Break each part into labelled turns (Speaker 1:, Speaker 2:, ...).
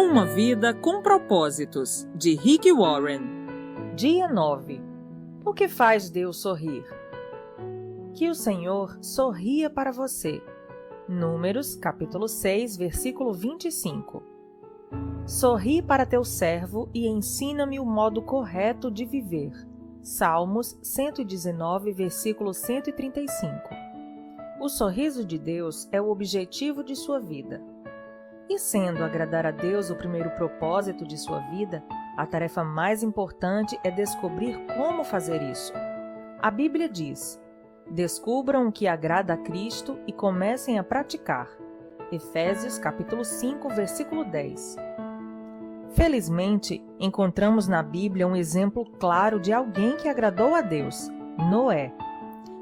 Speaker 1: Uma vida com propósitos, de Rick Warren.
Speaker 2: Dia 9. O que faz Deus sorrir? Que o Senhor sorria para você. Números, capítulo 6, versículo 25. Sorri para teu servo e ensina-me o modo correto de viver. Salmos 119, versículo 135. O sorriso de Deus é o objetivo de sua vida. E sendo agradar a Deus o primeiro propósito de sua vida, a tarefa mais importante é descobrir como fazer isso. A Bíblia diz: descubram o que agrada a Cristo e comecem a praticar. Efésios capítulo 5, versículo 10. Felizmente, encontramos na Bíblia um exemplo claro de alguém que agradou a Deus: Noé.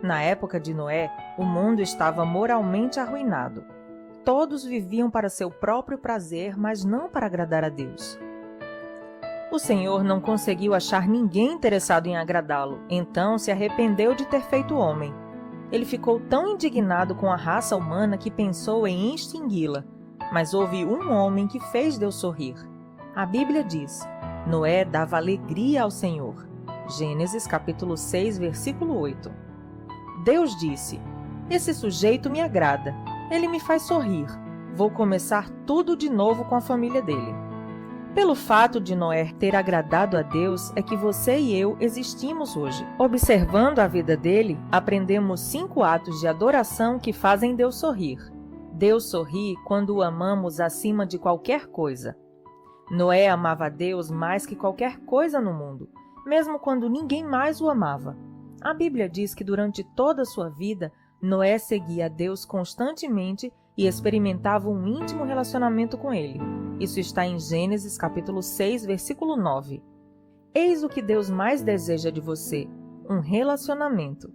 Speaker 2: Na época de Noé, o mundo estava moralmente arruinado. Todos viviam para seu próprio prazer, mas não para agradar a Deus. O Senhor não conseguiu achar ninguém interessado em agradá-lo, então se arrependeu de ter feito homem. Ele ficou tão indignado com a raça humana que pensou em extingui-la, mas houve um homem que fez Deus sorrir. A Bíblia diz: Noé dava alegria ao Senhor. Gênesis capítulo 6, versículo 8. Deus disse: esse sujeito me agrada, ele me faz sorrir. Vou começar tudo de novo com a família dele. Pelo fato de Noé ter agradado a Deus é que você e eu existimos hoje. Observando a vida dele, aprendemos 5 atos de adoração que fazem Deus sorrir. Deus sorri quando o amamos acima de qualquer coisa. Noé amava a Deus mais que qualquer coisa no mundo, mesmo quando ninguém mais o amava. A Bíblia diz que durante toda a sua vida, Noé seguia a Deus constantemente e experimentava um íntimo relacionamento com ele. Isso está em Gênesis capítulo 6, versículo 9. Eis o que Deus mais deseja de você: um relacionamento.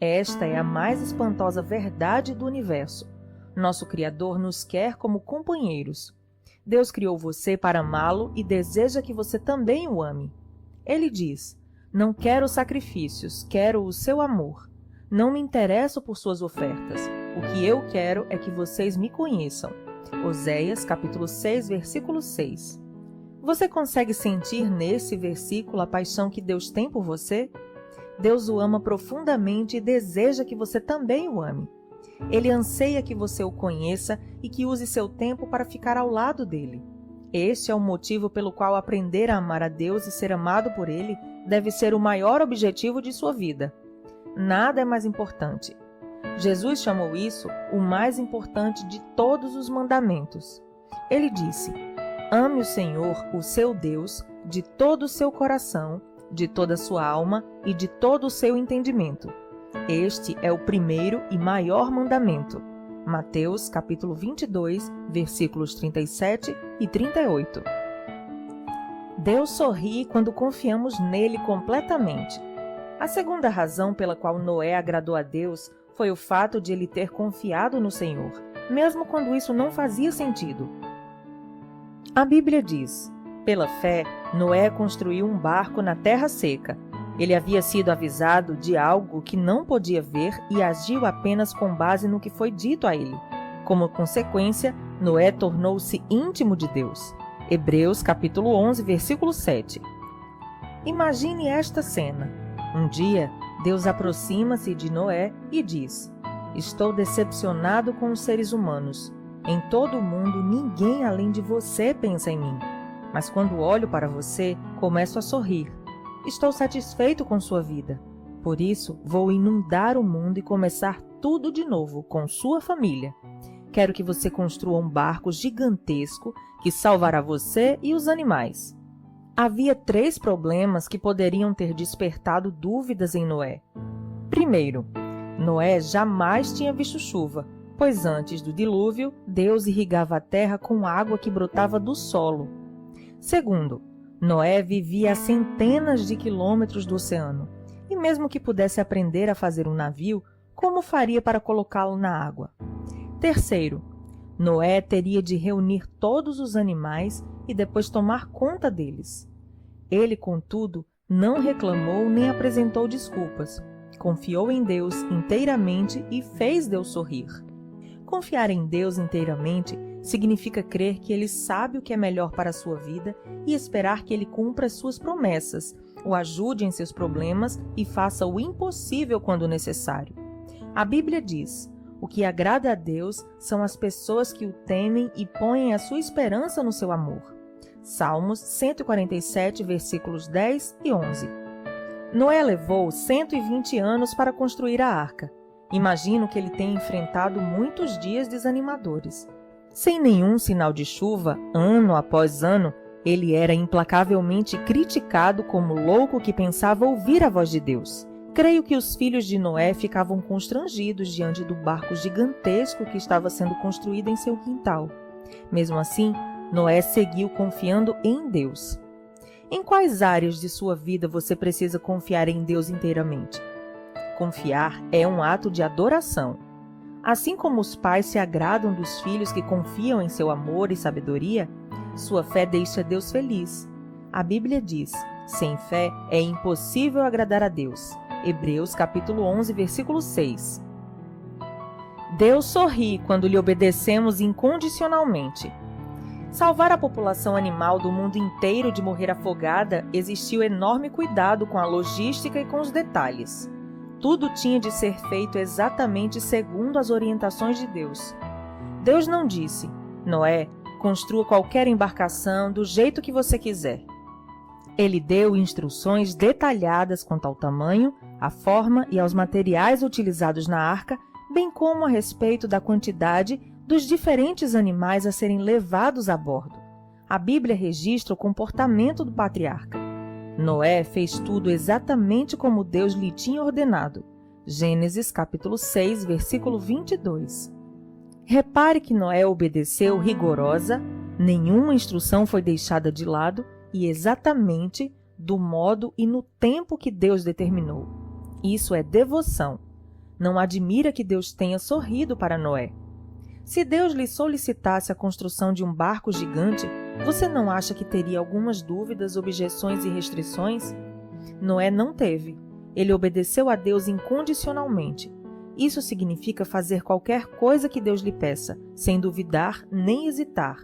Speaker 2: Esta é a mais espantosa verdade do universo. Nosso Criador nos quer como companheiros. Deus criou você para amá-lo e deseja que você também o ame. Ele diz: não quero sacrifícios, quero o seu amor. Não me interesso por suas ofertas. O que eu quero é que vocês me conheçam. Oséias, capítulo 6, versículo 6. Você consegue sentir nesse versículo a paixão que Deus tem por você? Deus o ama profundamente e deseja que você também o ame. Ele anseia que você o conheça e que use seu tempo para ficar ao lado dele. Este é o motivo pelo qual aprender a amar a Deus e ser amado por Ele deve ser o maior objetivo de sua vida. Nada é mais importante. Jesus chamou isso o mais importante de todos os mandamentos. Ele disse: ame o Senhor, o seu Deus, de todo o seu coração, de toda a sua alma e de todo o seu entendimento. Este é o primeiro e maior mandamento. Mateus capítulo 22, versículos 37 e 38. Deus sorri quando confiamos nele completamente. A segunda razão pela qual Noé agradou a Deus foi o fato de ele ter confiado no Senhor, mesmo quando isso não fazia sentido. A Bíblia diz: pela fé, Noé construiu um barco na terra seca. Ele havia sido avisado de algo que não podia ver e agiu apenas com base no que foi dito a ele. Como consequência, Noé tornou-se íntimo de Deus. Hebreus capítulo 11, versículo 7. Imagine esta cena. Um dia, Deus aproxima-se de Noé e diz: estou decepcionado com os seres humanos. Em todo o mundo, ninguém além de você pensa em mim. Mas quando olho para você, começo a sorrir. Estou satisfeito com sua vida. Por isso, vou inundar o mundo e começar tudo de novo com sua família. Quero que você construa um barco gigantesco que salvará você e os animais. Havia 3 problemas que poderiam ter despertado dúvidas em Noé. Primeiro, Noé jamais tinha visto chuva, pois antes do dilúvio, Deus irrigava a terra com água que brotava do solo. Segundo, Noé vivia a centenas de quilômetros do oceano, e mesmo que pudesse aprender a fazer um navio, como faria para colocá-lo na água? Terceiro, Noé teria de reunir todos os animais e depois tomar conta deles. Ele, contudo, não reclamou nem apresentou desculpas. Confiou em Deus inteiramente e fez Deus sorrir. Confiar em Deus inteiramente significa crer que Ele sabe o que é melhor para a sua vida e esperar que Ele cumpra as suas promessas, o ajude em seus problemas e faça o impossível quando necessário. A Bíblia diz: o que agrada a Deus são as pessoas que o temem e põem a sua esperança no seu amor. Salmos 147, versículos 10 e 11. Noé levou 120 anos para construir a arca. Imagino que ele tenha enfrentado muitos dias desanimadores. Sem nenhum sinal de chuva, ano após ano, ele era implacavelmente criticado como louco que pensava ouvir a voz de Deus. Creio que os filhos de Noé ficavam constrangidos diante do barco gigantesco que estava sendo construído em seu quintal. Mesmo assim, Noé seguiu confiando em Deus. Em quais áreas de sua vida você precisa confiar em Deus inteiramente? Confiar é um ato de adoração. Assim como os pais se agradam dos filhos que confiam em seu amor e sabedoria, sua fé deixa Deus feliz. A Bíblia diz: sem fé é impossível agradar a Deus. Hebreus capítulo 11, versículo 6. Deus sorri quando lhe obedecemos incondicionalmente. Salvar a população animal do mundo inteiro de morrer afogada existiu enorme cuidado com a logística e com os detalhes. Tudo tinha de ser feito exatamente segundo as orientações de Deus. Deus não disse: Noé, construa qualquer embarcação do jeito que você quiser. Ele deu instruções detalhadas quanto ao tamanho, à forma e aos materiais utilizados na arca, bem como a respeito da quantidade dos diferentes animais a serem levados a bordo. A Bíblia registra o comportamento do patriarca. Noé fez tudo exatamente como Deus lhe tinha ordenado. Gênesis capítulo 6, versículo 22. Repare que Noé obedeceu rigorosa, nenhuma instrução foi deixada de lado e exatamente do modo e no tempo que Deus determinou. Isso é devoção. Não admira que Deus tenha sorrido para Noé. Se Deus lhe solicitasse a construção de um barco gigante, você não acha que teria algumas dúvidas, objeções e restrições? Noé não teve. Ele obedeceu a Deus incondicionalmente. Isso significa fazer qualquer coisa que Deus lhe peça, sem duvidar nem hesitar.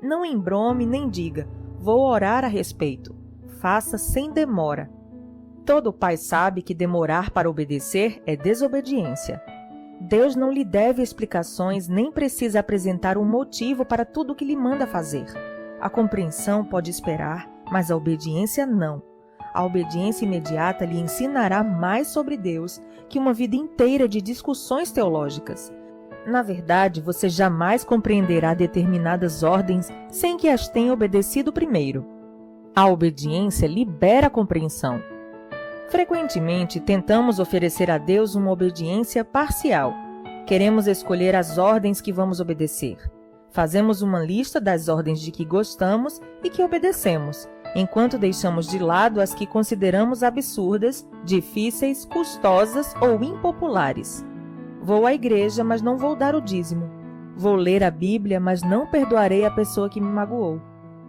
Speaker 2: Não embrome nem diga: vou orar a respeito. Faça sem demora. Todo pai sabe que demorar para obedecer é desobediência. Deus não lhe deve explicações nem precisa apresentar um motivo para tudo o que lhe manda fazer. A compreensão pode esperar, mas a obediência não. A obediência imediata lhe ensinará mais sobre Deus que uma vida inteira de discussões teológicas. Na verdade, você jamais compreenderá determinadas ordens sem que as tenha obedecido primeiro. A obediência libera a compreensão. Frequentemente, tentamos oferecer a Deus uma obediência parcial. Queremos escolher as ordens que vamos obedecer. Fazemos uma lista das ordens de que gostamos e que obedecemos, enquanto deixamos de lado as que consideramos absurdas, difíceis, custosas ou impopulares. Vou à igreja, mas não vou dar o dízimo. Vou ler a Bíblia, mas não perdoarei a pessoa que me magoou.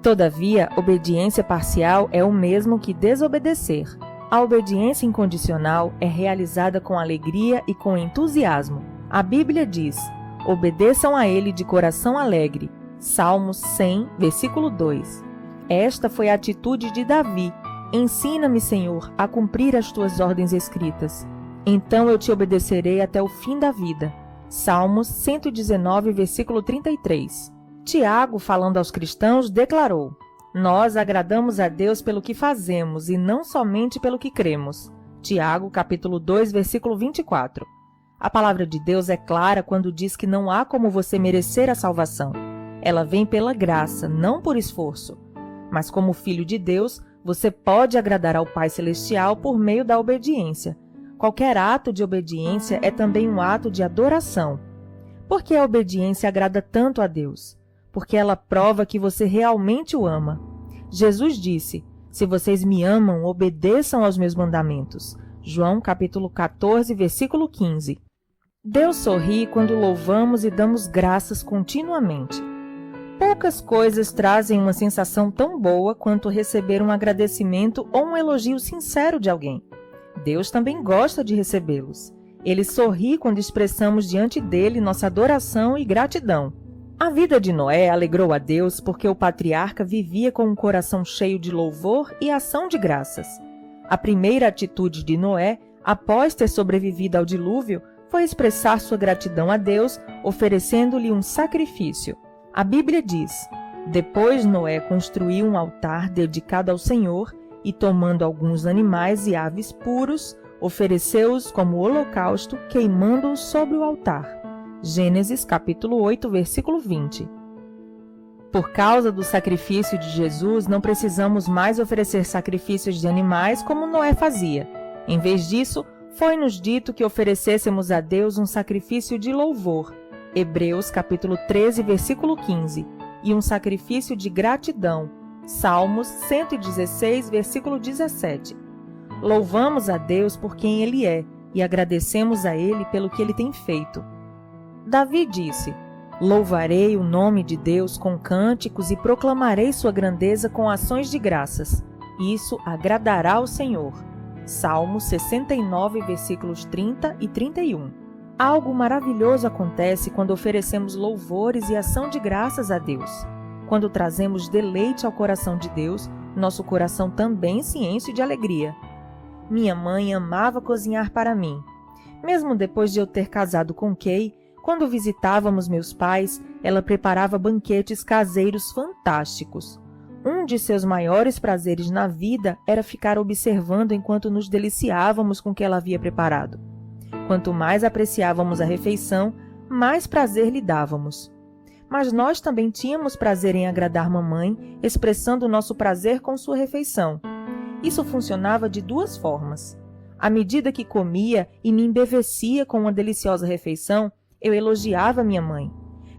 Speaker 2: Todavia, obediência parcial é o mesmo que desobedecer. A obediência incondicional é realizada com alegria e com entusiasmo. A Bíblia diz: obedeçam a Ele de coração alegre. Salmos 100, versículo 2. Esta foi a atitude de Davi. Ensina-me, Senhor, a cumprir as tuas ordens escritas. Então eu te obedecerei até o fim da vida. Salmos 119, versículo 33. Tiago, falando aos cristãos, declarou: nós agradamos a Deus pelo que fazemos e não somente pelo que cremos. Tiago, capítulo 2, versículo 24. A palavra de Deus é clara quando diz que não há como você merecer a salvação. Ela vem pela graça, não por esforço. Mas como filho de Deus, você pode agradar ao Pai Celestial por meio da obediência. Qualquer ato de obediência é também um ato de adoração. Por que a obediência agrada tanto a Deus? Porque ela prova que você realmente o ama. Jesus disse: se vocês me amam, obedeçam aos meus mandamentos. João capítulo 14, versículo 15. Deus sorri quando louvamos e damos graças continuamente. Poucas coisas trazem uma sensação tão boa quanto receber um agradecimento ou um elogio sincero de alguém. Deus também gosta de recebê-los. Ele sorri quando expressamos diante dele nossa adoração e gratidão. A vida de Noé alegrou a Deus porque o patriarca vivia com um coração cheio de louvor e ação de graças. A primeira atitude de Noé, após ter sobrevivido ao dilúvio, foi expressar sua gratidão a Deus, oferecendo-lhe um sacrifício. A Bíblia diz: depois Noé construiu um altar dedicado ao Senhor e, tomando alguns animais e aves puros, ofereceu-os como holocausto, queimando-os sobre o altar. Gênesis capítulo 8, versículo 20. Por causa do sacrifício de Jesus, não precisamos mais oferecer sacrifícios de animais como Noé fazia. Em vez disso, foi-nos dito que oferecêssemos a Deus um sacrifício de louvor, Hebreus capítulo 13, versículo 15, e um sacrifício de gratidão, Salmos 116, versículo 17. Louvamos a Deus por quem Ele é e agradecemos a Ele pelo que Ele tem feito. Davi disse: louvarei o nome de Deus com cânticos e proclamarei sua grandeza com ações de graças. Isso agradará ao Senhor. Salmo 69, versículos 30 e 31. Algo maravilhoso acontece quando oferecemos louvores e ação de graças a Deus. Quando trazemos deleite ao coração de Deus, nosso coração também se enche de alegria. Minha mãe amava cozinhar para mim. Mesmo depois de eu ter casado com Kay, quando visitávamos meus pais, ela preparava banquetes caseiros fantásticos. Um de seus maiores prazeres na vida era ficar observando enquanto nos deliciávamos com o que ela havia preparado. Quanto mais apreciávamos a refeição, mais prazer lhe dávamos. Mas nós também tínhamos prazer em agradar mamãe, expressando nosso prazer com sua refeição. Isso funcionava de duas formas. À medida que comia e me embevecia com uma deliciosa refeição, eu elogiava minha mãe.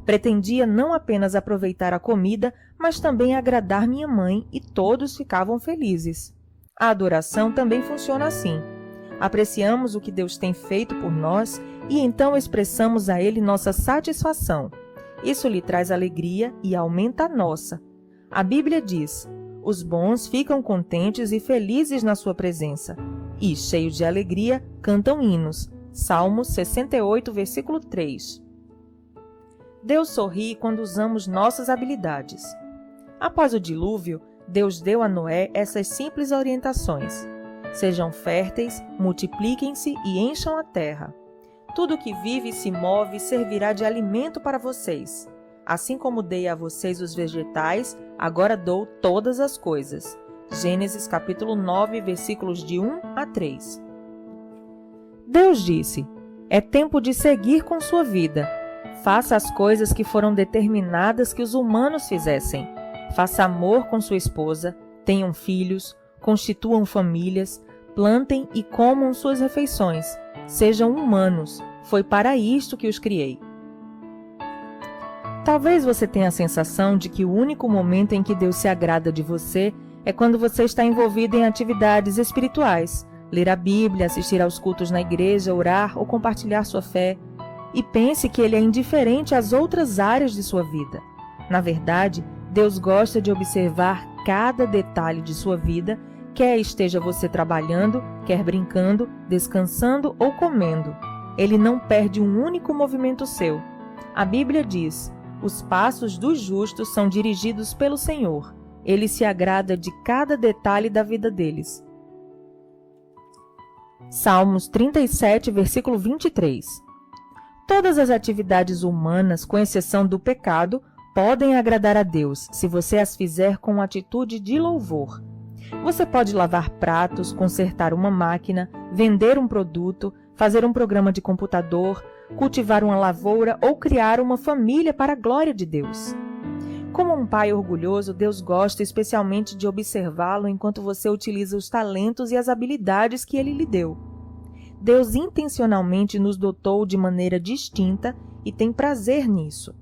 Speaker 2: Pretendia não apenas aproveitar a comida, mas também agradar minha mãe, e todos ficavam felizes. A adoração também funciona assim. Apreciamos o que Deus tem feito por nós e então expressamos a Ele nossa satisfação. Isso lhe traz alegria e aumenta a nossa. A Bíblia diz: os bons ficam contentes e felizes na sua presença, e, cheios de alegria, cantam hinos. Salmos 68, versículo 3. Deus sorri quando usamos nossas habilidades. Após o dilúvio, Deus deu a Noé essas simples orientações: sejam férteis, multipliquem-se e encham a terra. Tudo que vive e se move servirá de alimento para vocês. Assim como dei a vocês os vegetais, agora dou todas as coisas. Gênesis capítulo 9, versículos de 1 a 3. Deus disse: é tempo de seguir com sua vida. Faça as coisas que foram determinadas que os humanos fizessem. Faça amor com sua esposa, tenham filhos, constituam famílias, plantem e comam suas refeições. Sejam humanos. Foi para isto que os criei. Talvez você tenha a sensação de que o único momento em que Deus se agrada de você é quando você está envolvido em atividades espirituais, ler a Bíblia, assistir aos cultos na igreja, orar ou compartilhar sua fé, e pense que Ele é indiferente às outras áreas de sua vida. Na verdade, Deus gosta de observar cada detalhe de sua vida, quer esteja você trabalhando, quer brincando, descansando ou comendo. Ele não perde um único movimento seu. A Bíblia diz: os passos dos justos são dirigidos pelo Senhor. Ele se agrada de cada detalhe da vida deles. Salmos 37, versículo 23. Todas as atividades humanas, com exceção do pecado, podem agradar a Deus se você as fizer com atitude de louvor. Você pode lavar pratos, consertar uma máquina, vender um produto, fazer um programa de computador, cultivar uma lavoura ou criar uma família para a glória de Deus. Como um pai orgulhoso, Deus gosta especialmente de observá-lo enquanto você utiliza os talentos e as habilidades que Ele lhe deu. Deus intencionalmente nos dotou de maneira distinta e tem prazer nisso.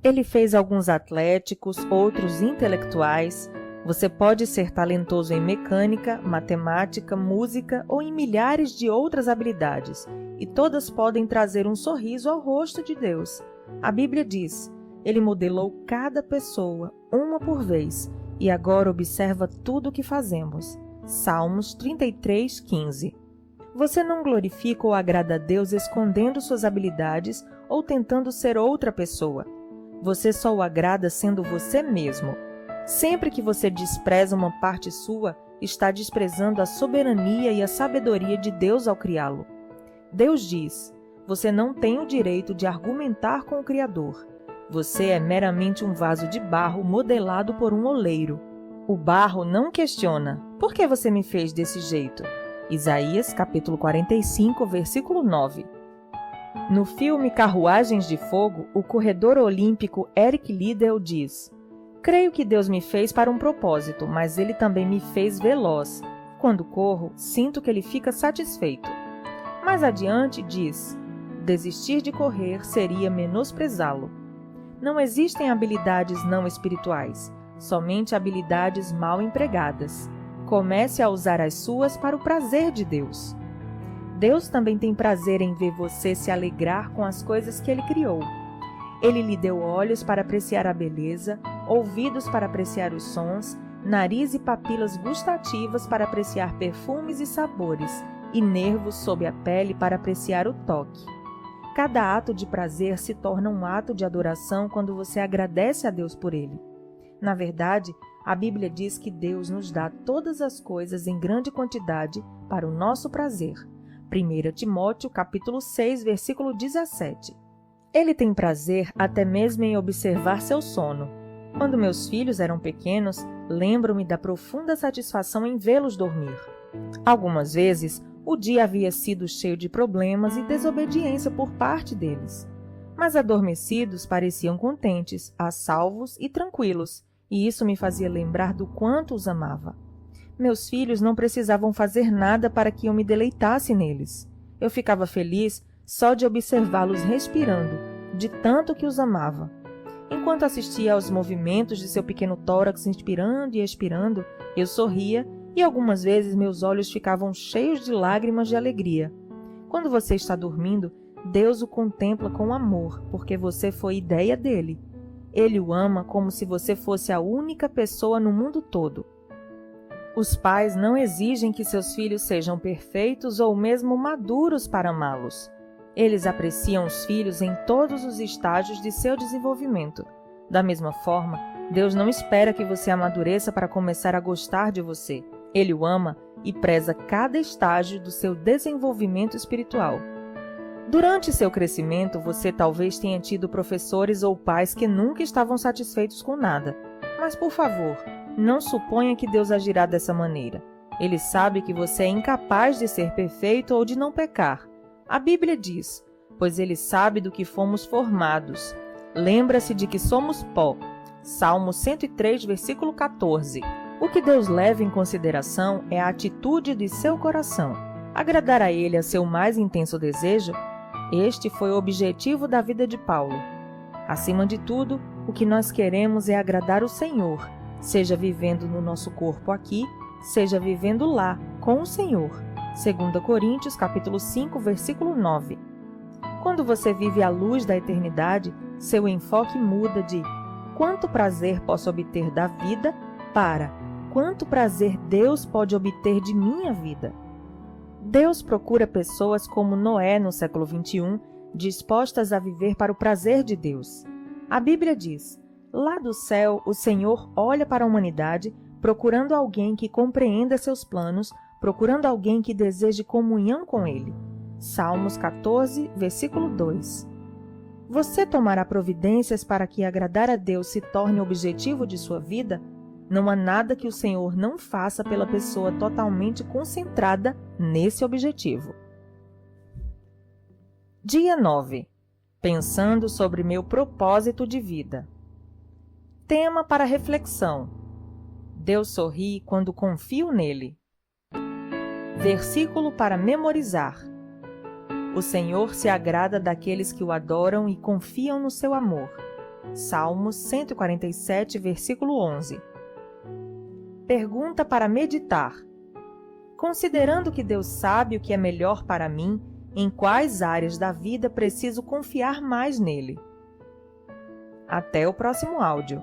Speaker 2: Ele fez alguns atléticos, outros intelectuais. Você pode ser talentoso em mecânica, matemática, música ou em milhares de outras habilidades, e todas podem trazer um sorriso ao rosto de Deus. A Bíblia diz: Ele modelou cada pessoa, uma por vez, e agora observa tudo o que fazemos. Salmos 33, 15. Você não glorifica ou agrada a Deus escondendo suas habilidades ou tentando ser outra pessoa. Você só o agrada sendo você mesmo. Sempre que você despreza uma parte sua, está desprezando a soberania e a sabedoria de Deus ao criá-lo. Deus diz: você não tem o direito de argumentar com o Criador. Você é meramente um vaso de barro modelado por um oleiro. O barro não questiona: por que você me fez desse jeito? Isaías, capítulo 45, versículo 9. No filme Carruagens de Fogo, o corredor olímpico Eric Liddell diz: creio que Deus me fez para um propósito, mas Ele também me fez veloz. Quando corro, sinto que Ele fica satisfeito. Mais adiante diz: desistir de correr seria menosprezá-lo. Não existem habilidades não espirituais, somente habilidades mal empregadas. Comece a usar as suas para o prazer de Deus. Deus também tem prazer em ver você se alegrar com as coisas que Ele criou. Ele lhe deu olhos para apreciar a beleza, ouvidos para apreciar os sons, nariz e papilas gustativas para apreciar perfumes e sabores, e nervos sob a pele para apreciar o toque. Cada ato de prazer se torna um ato de adoração quando você agradece a Deus por ele. Na verdade, a Bíblia diz que Deus nos dá todas as coisas em grande quantidade para o nosso prazer. 1 Timóteo, capítulo 6, versículo 17. Ele tem prazer até mesmo em observar seu sono. Quando meus filhos eram pequenos, lembro-me da profunda satisfação em vê-los dormir. Algumas vezes, o dia havia sido cheio de problemas e desobediência por parte deles. Mas adormecidos pareciam contentes, a salvos e tranquilos, e isso me fazia lembrar do quanto os amava. Meus filhos não precisavam fazer nada para que eu me deleitasse neles. Eu ficava feliz só de observá-los respirando, de tanto que os amava. Enquanto assistia aos movimentos de seu pequeno tórax inspirando e expirando, eu sorria e algumas vezes meus olhos ficavam cheios de lágrimas de alegria. Quando você está dormindo, Deus o contempla com amor, porque você foi ideia dele. Ele o ama como se você fosse a única pessoa no mundo todo. Os pais não exigem que seus filhos sejam perfeitos ou mesmo maduros para amá-los. Eles apreciam os filhos em todos os estágios de seu desenvolvimento. Da mesma forma, Deus não espera que você amadureça para começar a gostar de você. Ele o ama e preza cada estágio do seu desenvolvimento espiritual. Durante seu crescimento, você talvez tenha tido professores ou pais que nunca estavam satisfeitos com nada. Mas, por favor, não suponha que Deus agirá dessa maneira. Ele sabe que você é incapaz de ser perfeito ou de não pecar. A Bíblia diz: pois Ele sabe do que fomos formados. Lembra-se de que somos pó. Salmo 103, versículo 14. O que Deus leva em consideração é a atitude de seu coração. Agradar a Ele é seu mais intenso desejo? Este foi o objetivo da vida de Paulo. Acima de tudo, o que nós queremos é agradar o Senhor, seja vivendo no nosso corpo aqui, seja vivendo lá, com o Senhor. 2 Coríntios, capítulo 5, versículo 9. Quando você vive à luz da eternidade, seu enfoque muda de quanto prazer posso obter da vida para quanto prazer Deus pode obter de minha vida. Deus procura pessoas como Noé no século XXI, dispostas a viver para o prazer de Deus. A Bíblia diz: lá do céu o Senhor olha para a humanidade, procurando alguém que compreenda seus planos, procurando alguém que deseje comunhão com Ele. Salmos 14, versículo 2. Você tomará providências para que agradar a Deus se torne o objetivo de sua vida? Não há nada que o Senhor não faça pela pessoa totalmente concentrada nesse objetivo. Dia 9. Pensando sobre meu propósito de vida. Tema para reflexão: Deus sorri quando confio nele. Versículo para memorizar: o Senhor se agrada daqueles que o adoram e confiam no seu amor. Salmos 147, versículo 11. Pergunta para meditar: considerando que Deus sabe o que é melhor para mim, em quais áreas da vida preciso confiar mais nele? Até o próximo áudio.